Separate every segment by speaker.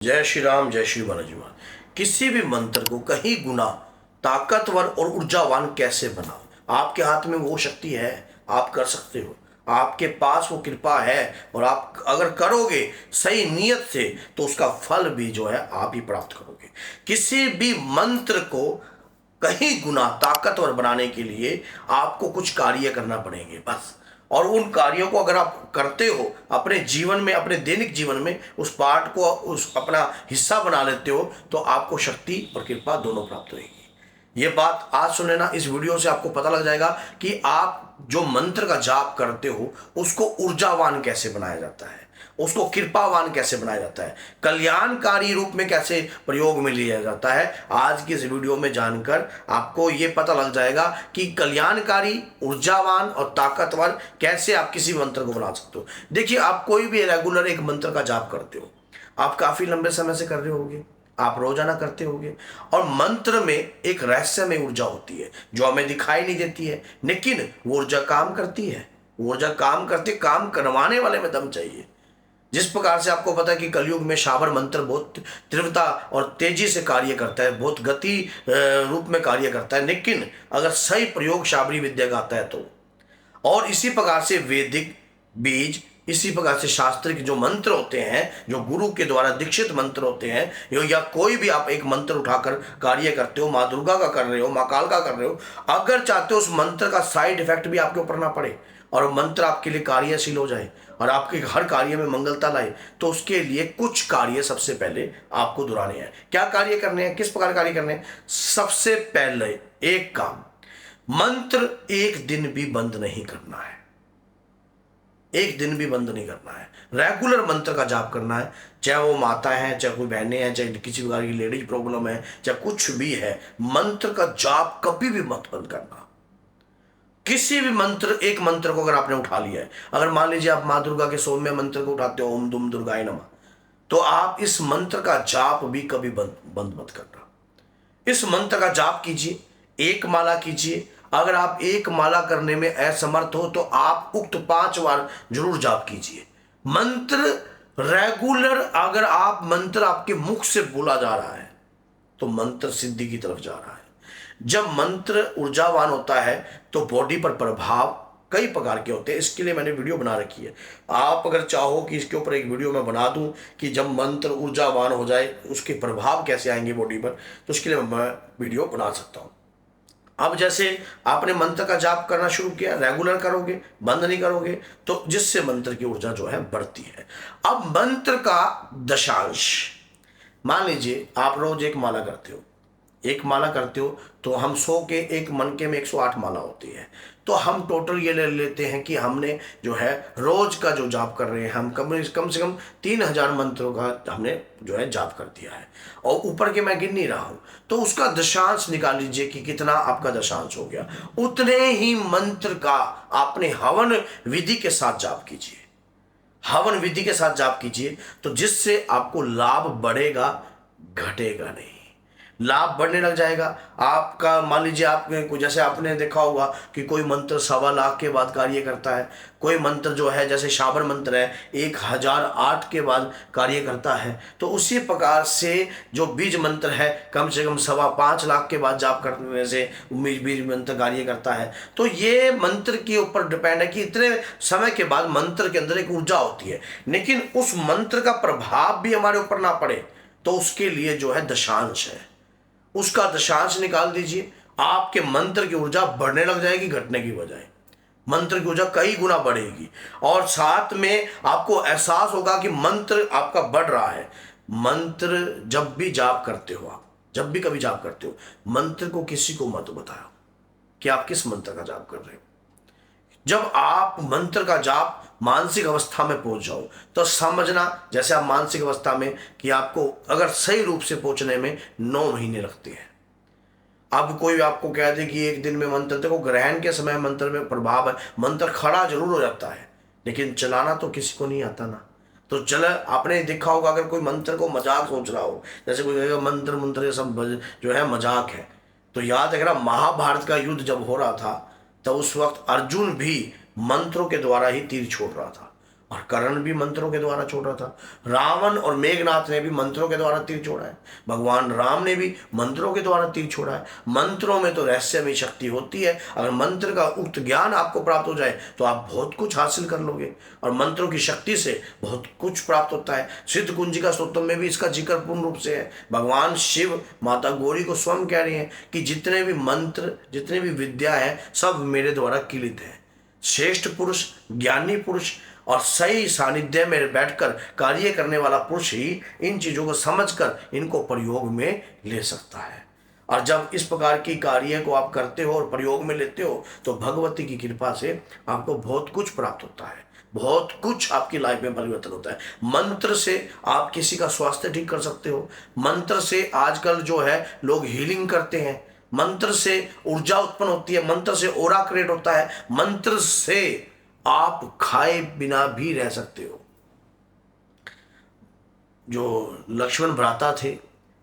Speaker 1: जय श्री राम, जय श्री हनुमान। किसी भी मंत्र को कहीं गुना ताकतवर और ऊर्जावान कैसे बनाओ। आपके हाथ में वो शक्ति है, आप कर सकते हो। आपके पास वो कृपा है और आप अगर करोगे सही नियत से तो उसका फल भी जो है आप ही प्राप्त करोगे। किसी भी मंत्र को कहीं गुना ताकतवर बनाने के लिए आपको कुछ कार्य करना पड़ेंगे बस। और उन कार्यों को अगर आप करते हो अपने जीवन में, अपने दैनिक जीवन में उस पाठ को उस अपना हिस्सा बना लेते हो तो आपको शक्ति और कृपा दोनों प्राप्त होगी। ये बात आज सुन लेना, इस वीडियो से आपको पता लग जाएगा कि आप जो मंत्र का जाप करते हो उसको ऊर्जावान कैसे बनाया जाता है, उसको कृपावान कैसे बनाया जाता है, कल्याणकारी रूप में कैसे प्रयोग में लिया जाता है। आज की इस वीडियो में जानकर आपको ये पता लग जाएगा कि कल्याणकारी, ऊर्जावान और ताकतवर कैसे आप किसी मंत्र को बना सकते हो। देखिए, आप कोई भी रेगुलर एक मंत्र का जाप करते हो, आप काफी लंबे समय से कर रहे होगे, आप रोजाना करते होगे। और मंत्र में एक रहस्यमय ऊर्जा होती है जो हमें दिखाई नहीं देती है, लेकिन वो ऊर्जा काम करती है। वो ऊर्जा काम करती, काम करवाने वाले में दम चाहिए। जिस प्रकार से आपको पता है कि कलयुग में शाबर मंत्र बहुत तीव्रता और तेजी से कार्य करता है, बहुत गति रूप में कार्य करता है, लेकिन अगर सही प्रयोग शाबरी विद्या का आता है तो। और इसी प्रकार से वैदिक बीज, इसी प्रकार से शास्त्रिक जो मंत्र होते हैं, जो गुरु के द्वारा दीक्षित मंत्र होते हैं, या कोई भी आप एक मंत्र उठाकर कार्य करते हो, माँ दुर्गा का कर रहे हो, माँ काल का कर रहे हो, अगर चाहते हो उस मंत्र का साइड इफेक्ट भी आपके ऊपर ना पड़े और मंत्र आपके लिए कार्यशील हो जाए और आपके हर कार्य में मंगलता लाए, तो उसके लिए कुछ कार्य सबसे पहले आपको दोहराने हैं। क्या कार्य करने हैं, किस प्रकार कार्य करने हैं? सबसे पहले एक काम, मंत्र एक दिन भी बंद नहीं करना है। एक दिन भी बंद नहीं करना है, रेगुलर मंत्र का जाप करना है। चाहे वो माता है, चाहे कोई बहनें हैं, चाहे किसी प्रकार की लेडीज प्रॉब्लम है, चाहे कुछ भी है, मंत्र का जाप कभी भी मत बंद करना। किसी भी मंत्र, एक मंत्र को अगर आपने उठा लिया है, अगर मान लीजिए आप माँ दुर्गा के सौम्य मंत्र को उठाते हो, ओम दुम दुर्गाय नमः, तो आप इस मंत्र का जाप भी कभी बंद मत करना। इस मंत्र का जाप कीजिए, एक माला कीजिए। अगर आप एक माला करने में असमर्थ हो तो आप उक्त 5 बार जरूर जाप कीजिए। मंत्र रेगुलर, अगर आप मंत्र आपके मुख से बोला जा रहा है तो मंत्र सिद्धि की तरफ जा रहा है। जब मंत्र ऊर्जावान होता है तो बॉडी पर प्रभाव कई प्रकार के होते हैं। इसके लिए मैंने वीडियो बना रखी है। आप अगर चाहो कि इसके ऊपर एक वीडियो मैं बना दूं कि जब मंत्र ऊर्जावान हो जाए उसके प्रभाव कैसे आएंगे बॉडी पर, तो उसके लिए मैं वीडियो बना सकता हूं। अब जैसे आपने मंत्र का जाप करना शुरू किया, रेगुलर करोगे, बंद नहीं करोगे, तो जिससे मंत्र की ऊर्जा जो है बढ़ती है। अब मंत्र का दशांश, मान लीजिए आप रोज एक माला करते हो, एक माला करते हो तो हम 100 के एक मन के में 108 माला होती है, तो हम टोटल ये ले लेते हैं कि हमने जो है रोज का जो जाप कर रहे हैं, हम कम से कम 3000 मंत्रों का हमने जो है जाप कर दिया है। और ऊपर के मैं गिन नहीं रहा हूं, तो उसका दशांश निकाल लीजिए कि कितना आपका दशांश हो गया। उतने ही मंत्र का आपने हवन विधि के साथ जाप कीजिए। हवन विधि के साथ जाप कीजिए तो जिससे आपको लाभ बढ़ेगा, घटेगा नहीं। लाभ बढ़ने लग जाएगा आपका। मान लीजिए आपने, जैसे आपने देखा होगा कि कोई मंत्र 1.25 लाख के बाद कार्य करता है, कोई मंत्र जो है जैसे शाबर मंत्र है 1008 के बाद कार्य करता है, तो उसी प्रकार से जो बीज मंत्र है कम से कम 5.25 लाख के बाद जाप करने से बीज मंत्र कार्य करता है। तो ये मंत्र के ऊपर डिपेंड है कि इतने समय के बाद मंत्र के अंदर एक ऊर्जा होती है, लेकिन उस मंत्र का प्रभाव भी हमारे ऊपर ना पड़े तो उसके लिए जो है दशांश है, उसका दशांश निकाल दीजिए। आपके मंत्र की ऊर्जा बढ़ने लग जाएगी, घटने की बजाय मंत्र की ऊर्जा कई गुना बढ़ेगी। और साथ में आपको एहसास होगा कि मंत्र आपका बढ़ रहा है। मंत्र जब भी जाप करते हो, आप जब भी कभी जाप करते हो, मंत्र को किसी को मत बताओ कि आप किस मंत्र का जाप कर रहे हो। जब आप मंत्र का जाप मानसिक अवस्था में पहुंच जाओ तो समझना, जैसे आप मानसिक अवस्था में, कि आपको अगर सही रूप से पहुंचने में 9 महीने लगते हैं। अब कोई आपको कह दे कि एक दिन में मंत्र, देखो ग्रहण के समय मंत्र में प्रभाव है, मंत्र खड़ा जरूर हो जाता है लेकिन चलाना तो किसी को नहीं आता ना। तो चल, आपने देखा होगा अगर कोई मंत्र को मजाक सोच रहा हो, जैसे कोई कहेगा मंत्र मंत्र ये सब जो है मजाक है, तो याद रखना महाभारत का युद्ध जब हो रहा था तो उस वक्त अर्जुन भी मंत्रों के द्वारा ही तीर छोड़ रहा था। और कर्ण भी मंत्रों के द्वारा छोड़ रहा था। रावण और मेघनाथ ने भी मंत्रों के द्वारा तीर छोड़ा है। भगवान राम ने भी मंत्रों के द्वारा तीर छोड़ा है। मंत्रों में तो रहस्यमय शक्ति होती है। अगर मंत्र का उक्त ज्ञान आपको प्राप्त हो जाए तो आप बहुत कुछ हासिल कर लोगे, और मंत्रों की शक्ति से बहुत कुछ प्राप्त होता है। सिद्ध कुंजिका स्तोत्र में भी इसका जिक्र पूर्ण रूप से है। भगवान शिव माता गौरी को स्वयं कह रही हैं कि जितने भी मंत्र, जितने भी विद्या है, सब मेरे द्वारा किलित है। श्रेष्ठ पुरुष, ज्ञानी पुरुष और सही सानिध्य में बैठकर कार्य करने वाला पुरुष ही इन चीजों को समझकर इनको प्रयोग में ले सकता है। और जब इस प्रकार की कार्य को आप करते हो और प्रयोग में लेते हो तो भगवती की कृपा से आपको बहुत कुछ प्राप्त होता है, बहुत कुछ आपकी लाइफ में परिवर्तन होता है। मंत्र से आप किसी का स्वास्थ्य ठीक कर सकते हो। मंत्र से आजकल जो है लोग हीलिंग करते हैं। मंत्र से ऊर्जा उत्पन्न होती है। मंत्र से ओरा क्रिएट होता है। मंत्र से आप खाए बिना भी रह सकते हो। जो लक्ष्मण भ्राता थे,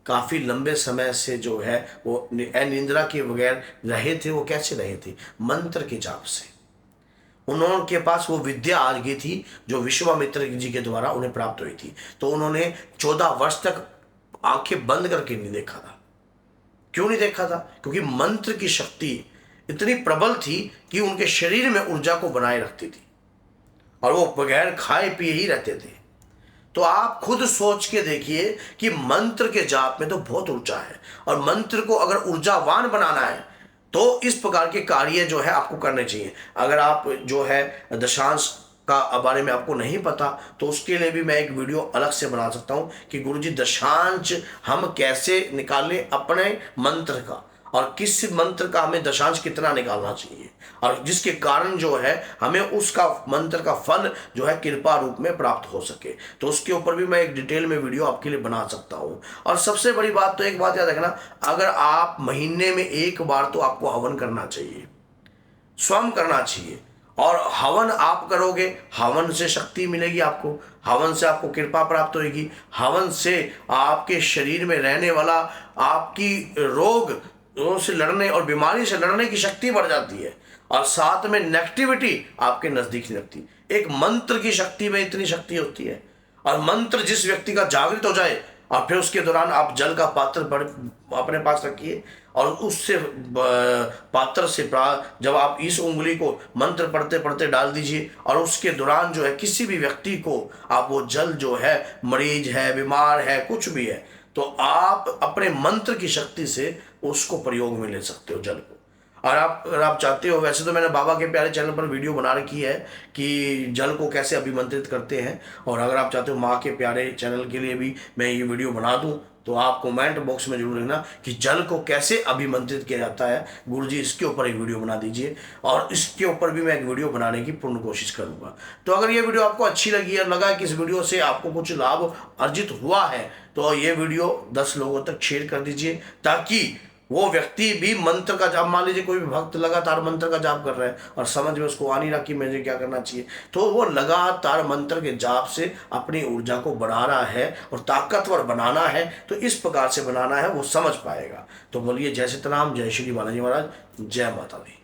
Speaker 1: काफी लंबे समय से जो है वो अनिद्रा के बगैर रहे थे। वो कैसे रहे थे? मंत्र के जाप से। उन्होंने पास वो विद्या आ गई थी जो विश्वामित्र जी के द्वारा उन्हें प्राप्त हुई थी। तो उन्होंने 14 वर्ष तक आंखें बंद करके नहीं देखा था। क्यों नहीं देखा था? क्योंकि मंत्र की शक्ति इतनी प्रबल थी कि उनके शरीर में ऊर्जा को बनाए रखती थी और वो बगैर खाए पिए ही रहते थे। तो आप खुद सोच के देखिए कि मंत्र के जाप में तो बहुत ऊर्जा है, और मंत्र को अगर ऊर्जावान बनाना है तो इस प्रकार के कार्य जो है आपको करने चाहिए। अगर आप जो है दशांश का बारे में आपको नहीं पता तो उसके लिए भी मैं एक वीडियो अलग से बना सकता हूं कि गुरुजी दशांश हम कैसे निकालें अपने मंत्र का, और किस मंत्र का हमें दशांश कितना निकालना चाहिए, और जिसके कारण जो है हमें उसका मंत्र का फल जो है कृपा रूप में प्राप्त हो सके। तो उसके ऊपर भी मैं एक डिटेल में वीडियो आपके लिए बना सकता हूं। और सबसे बड़ी बात तो एक बात याद रखना, अगर आप महीने में एक बार तो आपको हवन करना चाहिए, स्वयं करना चाहिए। और हवन आप करोगे, हवन से शक्ति मिलेगी आपको, हवन से आपको कृपा प्राप्त होगी, हवन से आपके शरीर में रहने वाला आपकी रोग से लड़ने और बीमारी से लड़ने की शक्ति बढ़ जाती है, और साथ में नेगेटिविटी आपके नजदीक नहीं लगती। एक मंत्र की शक्ति में इतनी शक्ति होती है। और मंत्र जिस व्यक्ति का जागृत हो जाए, और फिर उसके दौरान आप जल का पात्र अपने पास रखिए, और उससे पात्र से जब आप इस उंगली को मंत्र पढ़ते पढ़ते डाल दीजिए, और उसके दौरान जो है किसी भी व्यक्ति को आप वो जल जो है, मरीज है, बीमार है, कुछ भी है, तो आप अपने मंत्र की शक्ति से उसको प्रयोग में ले सकते हो जल को। और अगर आप चाहते हो, वैसे तो मैंने बाबा के प्यारे चैनल पर वीडियो बना रखी है कि जल को कैसे अभिमंत्रित करते हैं, और अगर आप चाहते हो माँ के प्यारे चैनल के लिए भी मैं ये वीडियो बना दूं तो आप कमेंट बॉक्स में जरूर लिखना कि जल को कैसे अभिमंत्रित किया जाता है। गुरुजी इसके ऊपर एक वीडियो बना दीजिए, और इसके ऊपर भी मैं एक वीडियो बनाने की पूर्ण कोशिश करूंगा। तो अगर ये वीडियो आपको अच्छी लगी और लगा कि इस वीडियो से आपको कुछ लाभ अर्जित हुआ है तो ये वीडियो 10 लोगों तक शेयर कर दीजिए, ताकि वो व्यक्ति भी मंत्र का जाप, मान लीजिए कोई भी भक्त लगातार मंत्र का जाप कर रहा है और समझ में उसको आ नहीं रहा कि मुझे क्या करना चाहिए, तो वो लगातार मंत्र के जाप से अपनी ऊर्जा को बढ़ा रहा है और ताकतवर बनाना है, तो इस प्रकार से बनाना है, वो समझ पाएगा। तो बोलिए जय सीताराम, जय श्री बालाजी महाराज, जय माता दी।